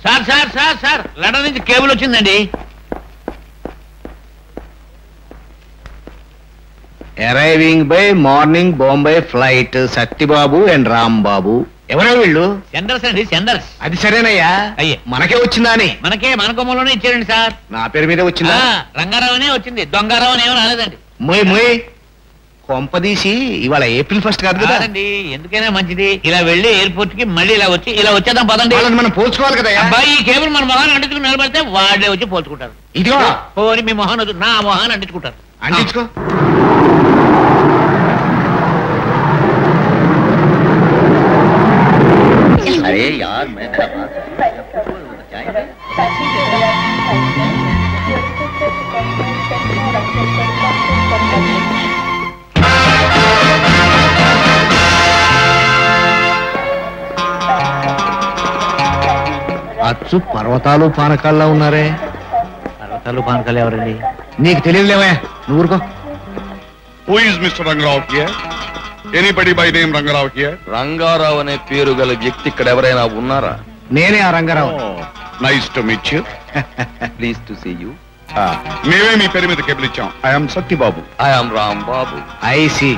Sir sir sir sir London నుంచి cable వచ్చిందండి. Arriving by morning Bombay flight Satyababu and Rambabu. ఎవరో వీళ్ళు? సెండర్స్ అండి, సెండర్స్. అది సరేనయ్యా, అయ్యే మనకే వచ్చిందా అని? మన కొమ్మలోనే ఇచ్చారండి సార్. నా పేరు మీద వచ్చిందా? రంగారావు అనే వచ్చింది, దొంగారావు అని ఏమో రాలేదండి. మొయ్ మొయ్ కొంపదీసి ఇవాళ ఏప్రిల్ ఫస్ట్ కాదు కదా? ఎందుకైనా మంచిది ఇలా వెళ్ళి ఎయిర్పోర్ట్ కి మళ్ళీ ఇలా వచ్చేద్దాం పదండి. మనం పోల్చుకోవాలి కదా. అబ్బాయి ఈ కేబుల్ మన మొహాన్ని అంటించుకుని నిలబడితే వాళ్ళే వచ్చి పోల్చుకుంటారు. ఇదిగో పోని మీ మొహాన్ నా మొహాన్ని అంటించుకుంటారు. అంటించుకో. अरे यार मैं అచ్చు పర్వతాలు పానకాల్లో ఉన్నారే. పర్వతాలు పానకాలు ఎవరండి? నీకు తెలియదులేవా, నువ్వు ఊరుకో. Who is Mr. Rangarao here? Anybody by name Rangarao here? Rangarao అనే పేరు గల వ్యక్తి ఇక్కడ ఎవరైనా ఉన్నారా? నేనే ఆ Rangarao. Nice to meet you. Please to see you. మేమే మీ పేరు మీద కేబుల్ ఇచ్చాం. I am Satyababu. I am Rambabu. I see.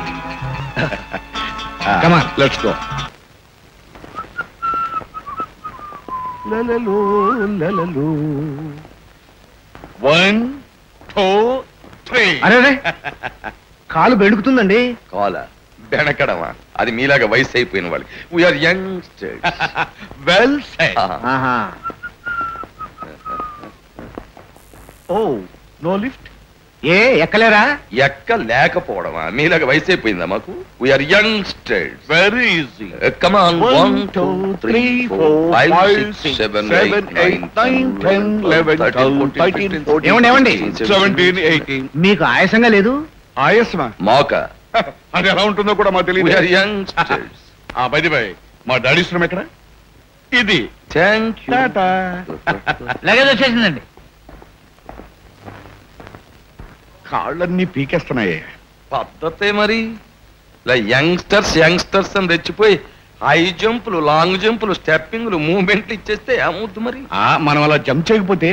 Come on, let's go. లలలు లలలు. 1 2 3. అరే కాలు బెణుకుతుందండి. కాలా బెనకడమా? అది మీలాగా వయసు అయిపోయిన వాళ్ళకి. We are youngsters. Well said. ఆహా. Oh, no lift? ఏ ఎక్కలేరా? ఎక్క లేకపోవడమా? మీలాగా వయసు అయిపోయిందా మాకు? We are youngsters. Very easy. Come on. 1 2 3 4 5 6 7 8 9 10 11 12 13 14 ఏమండి 17 18. మీకు ఆయాసంగా లేదు? ఆయాసమా? మోక. అది ఎలా ఉంటుందో కూడా మాకు తెలియదు. We are youngsters. By the by, మా డాడీ శ్రమ ఎక్కడ? ఇది. Thank you. టాటా. లగేజ్ వచ్చేసిందండి. కాళ్ళన్నీ పీకేస్తున్నాయి. పద్ధతే మరి. ఇలా యంగ్స్టర్స్ అని తెచ్చిపోయి హై జంపులు, లాంగ్ జంపులు, స్టెప్పింగ్లు, మూవ్మెంట్లు ఇచ్చేస్తే ఏమవుద్దు మరి? మనం అలా జంప్ చేయకపోతే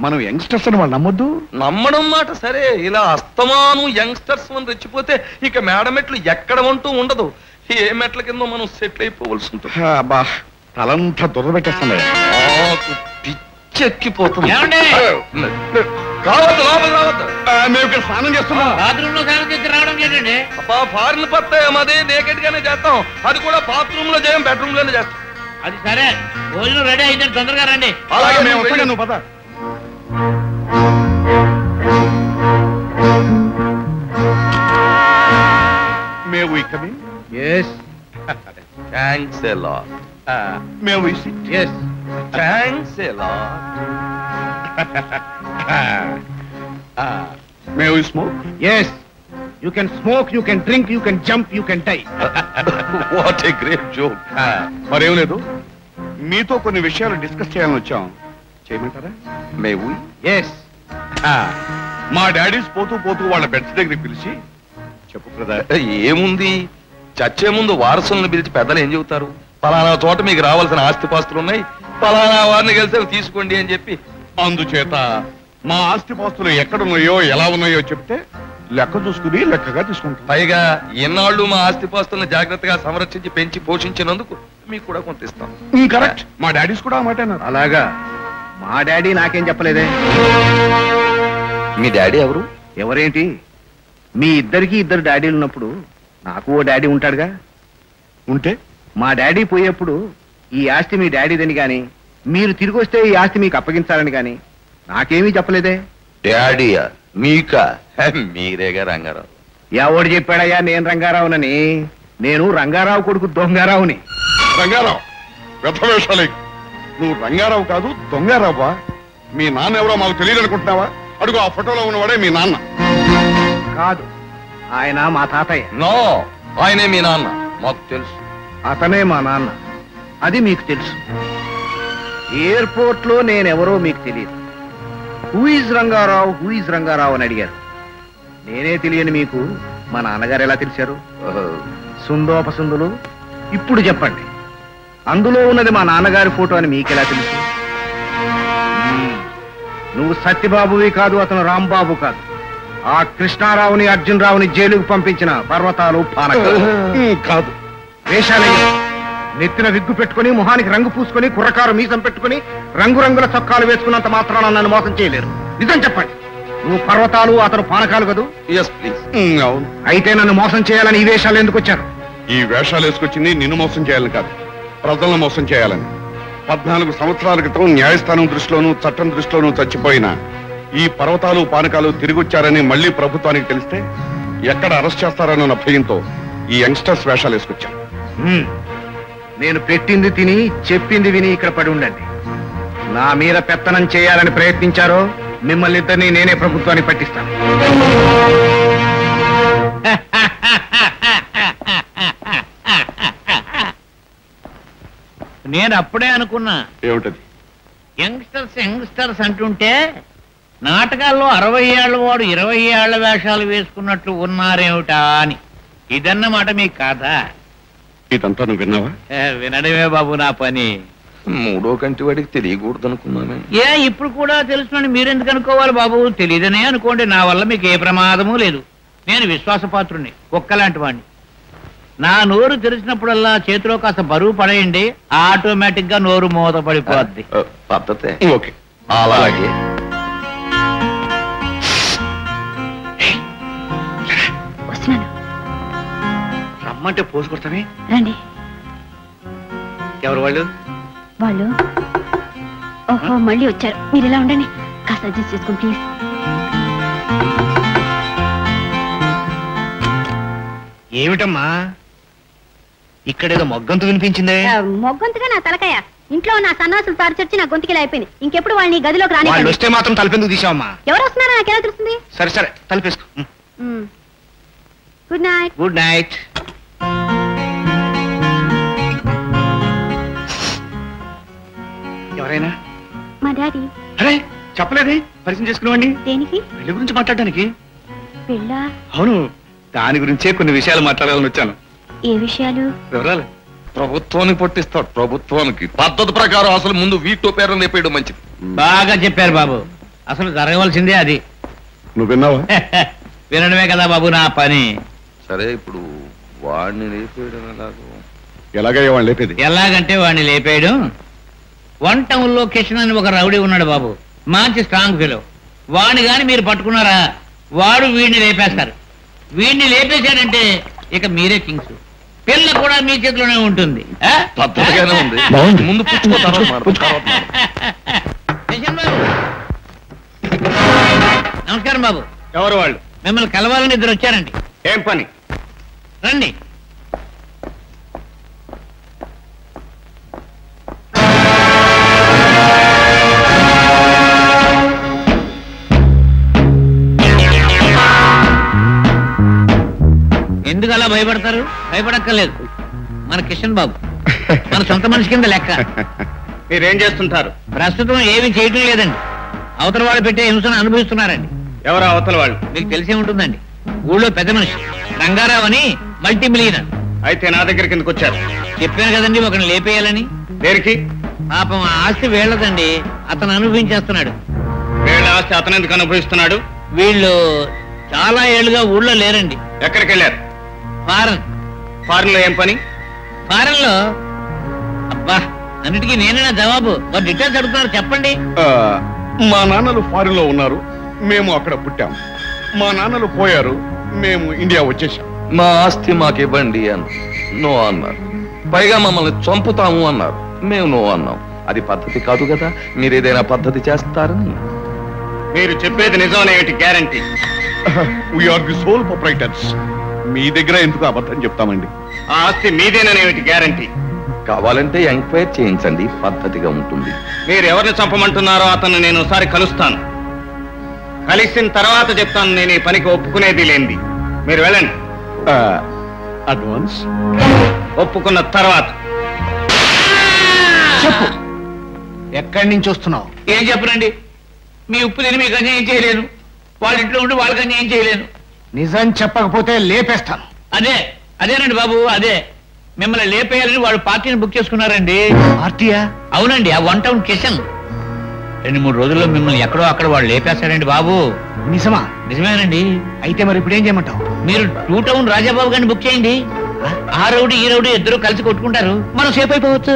మనం యంగ్స్టర్స్ అని వాళ్ళు నమ్మొద్దు. నమ్మడం మాట సరే, ఇలా అస్తమాను యంగ్స్టర్స్ అని తెచ్చిపోతే ఇక మేడ మెట్లు ఎక్కడమంటూ ఉండదు. ఏ మెట్ల కింద మనం సెటిల్ అయిపోవలసి ఉంటుంది. బా, తలంతా దుర్ర పెట్టేస్తున్నాయి. నాకు పిచ్చెక్కిపోతుంది. ఏమండి? కావద్దు, లోపల రావద్దు. మేము ఇక్కడ స్నానం చేస్తున్నాం. బాత్రూమ్ లో స్నానం చేసి రావడం ఏంటండి? అబ్బా, ఫారిన్ పత్తాయం అదే నేకెడ్ గానే చేస్తాం. అది కూడా బాత్రూమ్ లో చేయం, బెడ్రూమ్ లోనే చేస్తాం. అది సరే, భోజనం రెడీ అయితే తొందరగా రండి. అలాగే మేము నువ్వు వస్తాం, నువ్వు పద. May we come in? Yes thanks a lot. May we sit? Yes. Thanks a lot. May we smoke? Yes. You can smoke, you can drink, you can jump, you can die. What a great joke. మరేం లేదు, మీతో కొన్ని విషయాలు discuss చేయాలని వచ్చాం. చేయమంటారా? మే వి? Yes. మా daddy's పోతూ పోతూ వాళ్ళ బెడ్స్ దగ్గరికి పిలిచి చెప్పు బ్రదర్. ఏముంది, చచ్చే ముందు వారసులను పిలిచి పెద్దలు ఏం చెబుతారు? ఫలానా చోట మీకు రావాల్సిన ఆస్తిపాస్తులు ఉన్నాయి, ఫలానా వారిని కలిసి అవి తీసుకోండి అని చెప్పి. అందుచేత మా ఆస్తిపాస్తులు ఎక్కడున్నాయో ఎలా ఉన్నాయో చెప్తే లెక్క చూసుకుని లెక్కగా తీసుకుంటాం. పైగా ఎన్నాళ్ళు మా ఆస్తిపాస్తులను జాగ్రత్తగా సంరక్షించి పెంచి పోషించినందుకు మీకు కూడా కొంత ఇస్తాం. కరెక్ట్, మా డాడీస్ కూడా ఆ మాట అన్నారు. అలాగా? మా డాడీ నాకేం చెప్పలేదే. మీ డాడీ ఎవరు? ఎవరేంటి, మీ ఇద్దరికి ఇద్దరు డాడీలు ఉన్నప్పుడు నాకు ఓ డాడీ ఉంటాడుగా. ఉంటే మా డాడీ పోయేప్పుడు ఈ ఆస్తి మీ డాడీదని గాని, మీరు తిరిగి వస్తే ఈ ఆస్తి మీకు అప్పగించాలని గాని నాకేమీ చెప్పలేదే. డాడీయా? మీకా? మీరేగా రంగారావు. ఎవడు చెప్పాడయ్యా నేను రంగారావునని? నేను రంగారావు కొడుకు దొంగారావుని. రంగారావు వ్యర్థవేషాలే. నువ్వు రంగారావు కాదు, దొంగారావా? మీ నాన్న ఎవరో మాకు తెలియదు అనుకుంటున్నావా? అడుగు, ఆ ఫోటోలో ఉన్నవాడే మీ నాన్న. కాదు, ఆయన మా తాతయ్య. నో, ఆయనే మీ నాన్న. మాకు తెలుసు. అతనే మా నాన్న, అది మీకు తెలుసు. ఎయిర్పోర్ట్ లో నేనెవరో మీకు తెలియదు. Who is Rangarao, who is Rangarao అని అడిగారు. నేనే తెలియని మీకు మా నాన్నగారు ఎలా తెలిశారు? సుందోపసుందులు. ఇప్పుడు చెప్పండి, అందులో ఉన్నది మా నాన్నగారి ఫోటో అని మీకెలా తెలుసు? సత్యబాబువి కాదు, అతను రాంబాబు కాదు. ఆ కృష్ణారావుని అర్జునరావుని జైలుకు పంపించిన పర్వతాలు పానకాలు కాదు. వేషాలయ్య నెత్తిన విగ్గు పెట్టుకుని మొహానికి రంగు పూసుకొని కుర్రకారు మీసం పెట్టుకుని రంగురంగుల చొక్కాలు వేసుకున్నంత మాత్రాన నన్ను మోసం చేయలేరు. నిజం చెప్పండి, నువ్వు పర్వతాలు, అతను పానకాలు కదూ? Yes please. అవును. అయితే నన్ను మోసం చేయాలని ఈ వేషాలు ఎందుకు వచ్చారు? ఈ వేషాలు వేసుకొచ్చింది నిన్ను మోసం చేయాలని కాదు, ప్రజలను మోసం చేయాలని. 14 సంవత్సరాల క్రితం న్యాయస్థానం దృష్టిలోనూ చట్టం దృష్టిలోనూ చచ్చిపోయిన ఈ పర్వతాలు పానకాలు తిరిగొచ్చారని మళ్ళీ ప్రభుత్వానికి తెలిస్తే ఎక్కడ అరెస్ట్ చేస్తారన్న భయంతో ఈ యంగ్స్టర్స్ వేషాలు వేసుకొచ్చాను. నేను పెట్టింది తిని చెప్పింది విని ఇక్కడ పడి ఉండండి. నా మీద పెత్తనం చేయాలని ప్రయత్నించారో మిమ్మల్ని ఇద్దరిని నేనే ప్రభుత్వానికి పట్టిస్తాను. నేను అప్పుడే అనుకున్నా, ఏమిటది? యంగ్స్టర్స్ అంటుంటే నాటకాల్లో 60 ఏళ్ల వాడు 20 ఏళ్ల వేషాలు వేసుకున్నట్లు ఉన్నారేమిటా అని. ఇదన్నమాట మీ కథ. ఇదంతా నువ్వు విన్నావా? వినడమే బాబు నా పని. 3వ కంటి వాడికి తెలియకూడదు అనుకున్నాను. ఇప్పుడు కూడా తెలుసునని మీరెందుకు అనుకోవాలి బాబు? తెలియదనే అనుకోండి, నా వల్ల మీకు ఏ ప్రమాదము లేదు. నేను విశ్వాసపాత్రుణ్ణి, కుక్కలాంటి వాడిని. నా నోరు తెరిచినప్పుడల్లా చేతిలో కాస్త బరువు పడేయండి, ఆటోమేటిక్ గా నోరు మూత పడిపోద్ది. పద్ధతే. ఓకే, అలాగే. వస్తున్నాను. రమ్మంటే పోసుకొస్తామే. రండి. ఎవరు వాళ్ళు? వాళ్ళు ఓహో మళ్ళీ వచ్చారు. మీరు ఇలా ఉండండి, కాస్త అడ్జస్ట్ చేసుకోండి ప్లీజ్. ఏమిటమ్మా ఇక్కడేదో మొగ్గంతు వినిపించిందే? మొగ్గొంతుగా నా తలకాయ. ఇంట్లో నా సన్నాసులు తారచొచ్చి నా గొంతుకిలా అయిపోయింది. ఇంకెప్పుడు వాళ్ళని గదిలోకి రాని. వాళ్ళు వస్తే మాత్రం తలుపెందుకు తీసావమ్మా? ఎవరు వస్తున్నారో నాకెలా తెలుస్తుంది? సరే సరే తలుపేసుకో. Good night. Good night. ఎవరైనా? మా డాడీ. అరే చెప్పలేదే, పరిచయం చేసుకునేవాడిని. దేనికి? పెళ్లి గురించి మాట్లాడడానికి. పెళ్ళా? అవును, దాని గురించే కొన్ని విషయాలు మాట్లాడాలని వచ్చాను. ఏ విషయాలు? వివరాలు ప్రభుత్వానికి పట్టిస్తాడు. ప్రభుత్వానికి పద్ధతి ప్రకారం అసలు ముందు వీటో పేరు లేపేయడం మంచిది. బాగా చెప్పారు బాబు, అసలు జరగవలసిందే అది. నువ్వు విన్నావా? వినడమే కదా బాబు నా పని. సరే, ఇప్పుడు వాడిని లేపేయడం ఎలాగో? ఎలాగయ్యా వాళ్ళు లేపేది? ఎలాగంటే వాడిని లేపేయడం, 1 టౌన్ లో కిషన్ అని ఒక రౌడీ ఉన్నాడు బాబు, మంచి స్ట్రాంగ్ ఫెలో. వాడిని గాని మీరు పట్టుకున్నారా, వాడు వీడిని లేపేస్తారు. వీడిని లేపేశాడంటే ఇక మీరే కింగ్స్. పిల్ల కూడా మీ చేతిలోనే ఉంటుంది. పద్ధతిగానే ఉంది. ముందు పుచ్చుకో, తర్వాత మాట్లాడు. కిషన్ బాబు నమస్కారం బాబు. ఎవరు వాళ్ళు? మిమ్మల్ని కలవాలని ఇద్దరు వచ్చారండి. ఏం పని? రండి. ఎందుకు అలా భయపడతారు? భయపడక్కర్లేదు, మన కిషన్ బాబు మన సొంత మనిషి కింద లెక్క. మీరేం చేస్తుంటారు? ప్రస్తుతం ఏమీ చేయటం లేదండి, అవతల వాళ్ళు పెట్టే హింసను అనుభవిస్తున్నారండి. ఎవరు అవతల వాళ్ళు? మీకు తెలిసే ఉంటుందండి, ఊళ్ళో పెద్ద మనిషి రంగారావు అని, మల్టీ మిలియనర్. అయితే నా దగ్గర కిందకు వచ్చారు. చెప్పాను కదండి ఒకరిని లేపేయాలని. దేనికి? పాపం ఆ ఆస్తి వీళ్ళదండి, అతను అనుభవించేస్తున్నాడు. వీళ్ళ ఆస్తి అతను ఎందుకు అనుభవిస్తున్నాడు? వీళ్ళు చాలా ఏళ్లుగా ఊళ్ళో లేరండి. ఎక్కడికి వెళ్ళారు? ఫారెన్. ఫారెన్ లో ఏం పని? ఫారెన్ లో అబ్బా అన్నిటికీ నేనేనా జవాబు? ఒక డీటెయిల్స్ అడుగుతున్నారు, చెప్పండి. మా నాన్నలు ఫారిన్ లో ఉన్నారు, మేము అక్కడ పుట్టాం. మా నాన్నలు పోయారు, మేము ఇండియా వచ్చేసాం. మా ఆస్తి మాకు ఇవ్వండి అని నో అన్నారు. పైగా మమ్మల్ని చంపుతాము అన్నారు, మేము నో అన్నాం. అది పద్ధతి కాదు కదా. మీరు ఏదైనా పద్ధతి చేస్తారని. మీరు చెప్పేది నిజమనేటి guarantee? We are the sole proprietors. మీ దగ్గర ఎందుకు అబద్ధం చెప్తామండి? ఆ ఆస్తి మీదేననేటి గ్యారంటీ? కావాలంటే ఎంక్వైరీ చేయించండి, పద్ధతిగా ఉంటుంది. మీరు ఎవరిని చంపమంటున్నారో అతను నేను ఒకసారి కలుస్తాను. కలిసిన తర్వాత చెప్తాను నేను ఈ పనికి ఒప్పుకునేది లేనిది. మీరు వెళ్ళండి. అడ్వాన్స్ ఒప్పుకున్న తర్వాత చెప్పు. ఎక్కడి నుంచి వస్తున్నావు? ఏం చెప్పనండి, మీ ఉప్పు తిని మీకు అన్యాయం చేయలేను, వాళ్ళ ఇంట్లో ఉండి వాళ్ళకి అన్యాయం చేయలేను. నిజం చెప్పకపోతే లేపేస్తాను. అదేనండి బాబు, అదే. మిమ్మల్ని లేపేయాలని వాళ్ళు పార్టీని బుక్ చేసుకున్నారండి. పార్టీయా? అవునండి, ఆ 1 టౌన్ కిషన్. 2-3 రోజుల్లో మిమ్మల్ని ఎక్కడో అక్కడ వాళ్ళు లేపేస్తారండి బాబు. నిజమా? నిజమేనండి. అయితే మరి ఇప్పుడు ఏం చేయమంటావు? మీరు 2 టౌన్ రాజాబాబు గారిని బుక్ చేయండి. ఆ రౌడీ ఈ రౌడీ ఇద్దరు కలిసి కొట్టుకుంటారు, మనం సేఫ్ అయిపోవచ్చు.